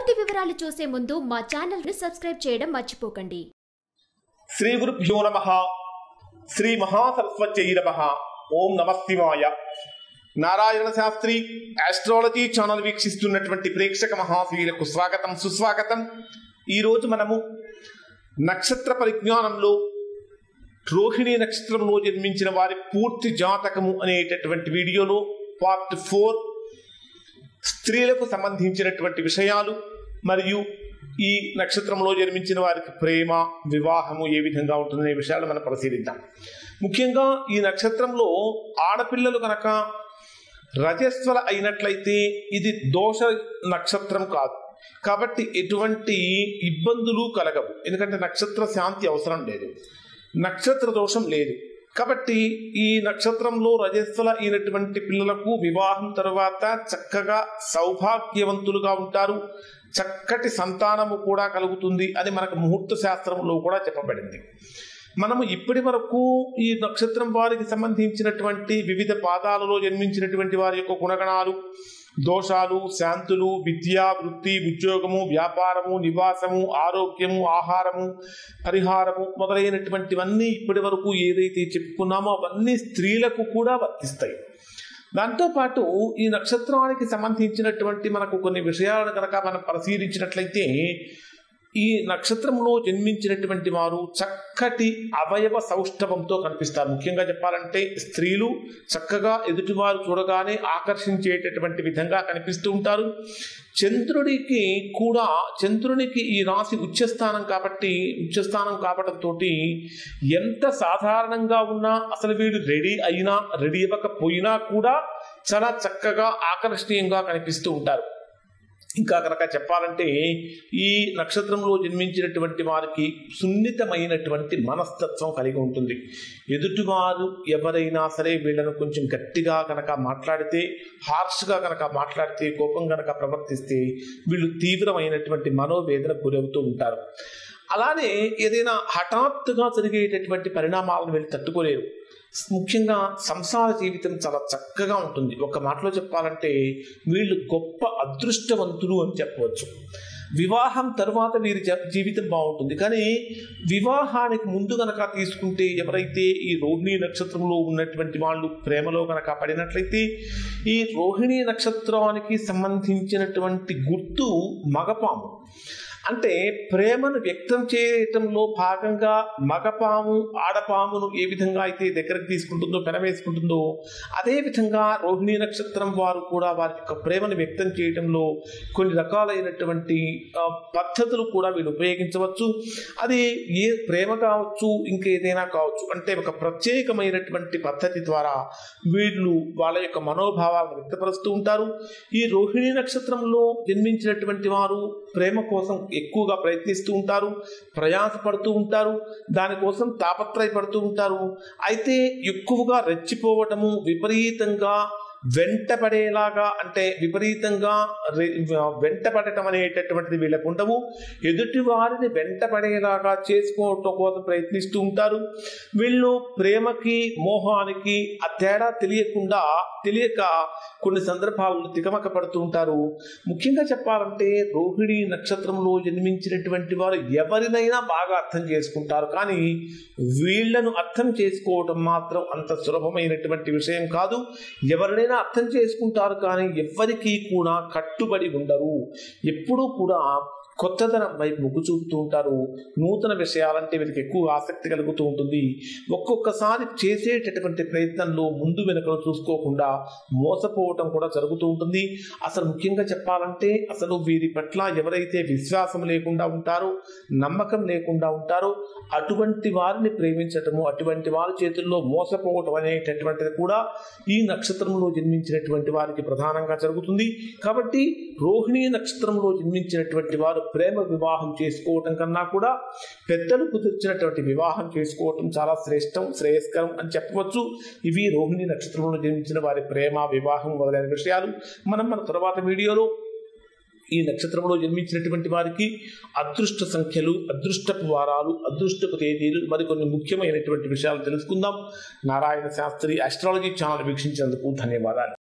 పూర్తి వివరాలు చూసే ముందు మా ఛానల్ ని సబ్స్క్రైబ్ చేయడం మర్చిపోకండి. శ్రీ గురుభ్యో నమః. శ్రీ మహాసరస్వత్యై నమః. ఓం నమః శివాయ. నారాయణ శాస్త్రి ఆస్ట్రాలజీ ఛానల్ వీక్షిస్తున్నటువంటి ప్రేక్షక మహాశీలకు స్వాగతం, సుస్వాగతం. ఈరోజు మనము నక్షత్ర పరిజ్ఞానంలో రోహిణి నక్షత్రంలో జన్మించిన వారి పూర్తి జాతకము అనేటటువంటి వీడియోలో పార్ట్ 4 స్త్రీలకు సంబంధించినటువంటి విషయాలు మరియు ఈ నక్షత్రంలో జన్మించిన వారికి ప్రేమ, వివాహము ఏ విధంగా ఉంటుందనే విషయాలు మనం పరిశీలిద్దాం. ముఖ్యంగా ఈ నక్షత్రంలో ఆడపిల్లలు కనుక రజస్వల అయినట్లయితే ఇది దోష నక్షత్రం కాదు, కాబట్టి ఎటువంటి ఇబ్బందులు కలగవు. ఎందుకంటే నక్షత్ర శాంతి అవసరం లేదు, నక్షత్ర దోషం లేదు. కాబట్టి ఈ నక్షత్రంలో రజస్వల అయినటువంటి పిల్లలకు వివాహం తర్వాత చక్కగా సౌభాగ్యవంతులుగా ఉంటారు, చక్కటి సంతానము కూడా కలుగుతుంది అని మనకు ముహూర్త శాస్త్రంలో కూడా చెప్పబడింది. మనము ఇప్పటి వరకు ఈ నక్షత్రం వారికి సంబంధించినటువంటి వివిధ పాదాలలో జన్మించినటువంటి వారి యొక్క గుణగణాలు, దోషాలు, శాంతులు, విద్య, వృత్తి, ఉద్యోగము, వ్యాపారము, నివాసము, ఆరోగ్యము, ఆహారము, పరిహారము మొదలైనటువంటివన్నీ ఇప్పటి వరకు ఏదైతే చెప్పుకున్నామో అవన్నీ స్త్రీలకు కూడా వర్తిస్తాయి. దాంతోపాటు ఈ నక్షత్రానికి సంబంధించినటువంటి మనకు కొన్ని విషయాలను కనుక మనం పరిశీలించినట్లయితే ఈ నక్షత్రంలో జన్మించినటువంటి వారు చక్కటి అవయవ సౌష్ఠవంతో కనిపిస్తారు. ముఖ్యంగా చెప్పాలంటే స్త్రీలు చక్కగా ఎదుటివారు చూడగానే ఆకర్షించేటటువంటి విధంగా కనిపిస్తూ ఉంటారు. చంద్రునికి ఈ రాశి ఉచ్చస్థానం కావడంతో ఎంత సాధారణంగా ఉన్నా, అసలు వీడు రెడీ అవ్వకపోయినా కూడా చాలా చక్కగా ఆకర్షణీయంగా కనిపిస్తూ ఉంటారు. ఇంకా కనుక చెప్పాలంటే ఈ నక్షత్రంలో జన్మించినటువంటి వారికి సున్నితమైనటువంటి మనస్తత్వం కలిగి ఉంటుంది. ఎదుటివారు ఎవరైనా సరే వీళ్ళను కొంచెం గట్టిగా కనుక మాట్లాడితే, హార్ష్గా కనుక మాట్లాడితే, కోపం కనుక ప్రవర్తిస్తే వీళ్ళు తీవ్రమైనటువంటి మనోవేదనకు గురవుతూ ఉంటారు. అలానే ఏదైనా హఠాత్తుగా జరిగేటటువంటి పరిణామాలను వీళ్ళు తట్టుకోలేరు. ముఖ్యంగా సంసార జీవితం చాలా చక్కగా ఉంటుంది. ఒక మాటలో చెప్పాలంటే వీళ్ళు గొప్ప అదృష్టవంతులు అని చెప్పవచ్చు. వివాహం తర్వాత వీరి జీవితం బాగుంటుంది. కానీ వివాహానికి ముందు కనుక తీసుకుంటే ఎవరైతే ఈ రోహిణి నక్షత్రంలో ఉన్నటువంటి వాళ్ళు ప్రేమలో కనుక పడినట్లయితే ఈ రోహిణి నక్షత్రానికి సంబంధించినటువంటి గుర్తు మగపాము. అంటే ప్రేమను వ్యక్తం చేయటంలో భాగంగా మగపాము ఆడపామును ఏ విధంగా అయితే దగ్గరకు తీసుకుంటుందో, పెనవేసుకుంటుందో, అదేవిధంగా రోహిణి నక్షత్రం వారు కూడా వారి యొక్క ప్రేమను వ్యక్తం చేయడంలో కొన్ని రకాలైనటువంటి పద్ధతులు కూడా వీళ్ళు ఉపయోగించవచ్చు. అది ఏ ప్రేమ కావచ్చు, ఇంకేదైనా కావచ్చు. అంటే ఒక ప్రత్యేకమైనటువంటి పద్ధతి ద్వారా వీళ్ళు వాళ్ళ యొక్క మనోభావాలను వ్యక్తపరుస్తూ ఉంటారు. ఈ రోహిణి నక్షత్రంలో జన్మించినటువంటి వారు ప్రేమ కోసం ఎక్కువగా ప్రయత్నిస్తూ ఉంటారు, ప్రయాసపడుతూ ఉంటారు, దానికోసం తాపత్రయపడుతూ ఉంటారు. అయితే ఎక్కువగా రెచ్చిపోవటము, విపరీతంగా వెంటపడేలాగా, అంటే విపరీతంగా వెంటపడటం అనేటటువంటిది వీళ్ళకు ఉండవు. ఎదుటి వారిని వెంటపడేలాగా చేసుకోవటం కోసం ప్రయత్నిస్తూ ఉంటారు. వీళ్ళు ప్రేమకి, మోహానికి ఆ తేడా తెలియక కొన్ని సందర్భాలను తికమక పడుతూ ఉంటారు. ముఖ్యంగా చెప్పాలంటే రోహిణి నక్షత్రంలో జన్మించినటువంటి వారు ఎవరినైనా బాగా అర్థం చేసుకుంటారు. కానీ వీళ్లను అర్థం చేసుకోవటం మాత్రం అంత సులభమైనటువంటి విషయం కాదు. ఎవరినైనా అర్థం చేసుకుంటారు కానీ ఎవ్వరికీ కూడా కట్టుబడి ఉండరు. ఎప్పుడూ కూడా కొత్తదనం వైపు మొగ్గు చూపుతూ ఉంటారు. నూతన విషయాలంటే వీరికి ఎక్కువ ఆసక్తి కలుగుతూ ఉంటుంది. ఒక్కొక్కసారి చేసేటటువంటి ప్రయత్నంలో ముందు వెనుకలు చూసుకోకుండా మోసపోవటం కూడా జరుగుతూ ఉంటుంది. అసలు ముఖ్యంగా చెప్పాలంటే అసలు వీరి పట్ల ఎవరైతే విశ్వాసం లేకుండా ఉంటారో, నమ్మకం లేకుండా ఉంటారో అటువంటి వారిని ప్రేమించటము, అటువంటి వారి చేతుల్లో మోసపోవటం అనేటటువంటిది కూడా ఈ నక్షత్రంలో జన్మించినటువంటి వారికి ప్రధానంగా జరుగుతుంది. కాబట్టి రోహిణి నక్షత్రంలో జన్మించినటువంటి వారు ప్రేమ వివాహం చేసుకోవటం కన్నా కూడా పెద్దలు కుదిర్చినటువంటి వివాహం చేసుకోవటం చాలా శ్రేయస్కరం అని చెప్పవచ్చు. ఇవి రోహిణి నక్షత్రంలో జన్మించిన వారి ప్రేమ, వివాహం మొదలైన విషయాలు మన తర్వాత వీడియోలో ఈ నక్షత్రంలో జన్మించినటువంటి వారికి అదృష్ట సంఖ్యలు, అదృష్టపు వారాలు, అదృష్టపు తేదీలు, మరికొన్ని ముఖ్యమైనటువంటి విషయాలు తెలుసుకుందాం. నారాయణ శాస్త్రి ఆస్ట్రాలజీ ఛానల్ వీక్షించినందుకు ధన్యవాదాలు.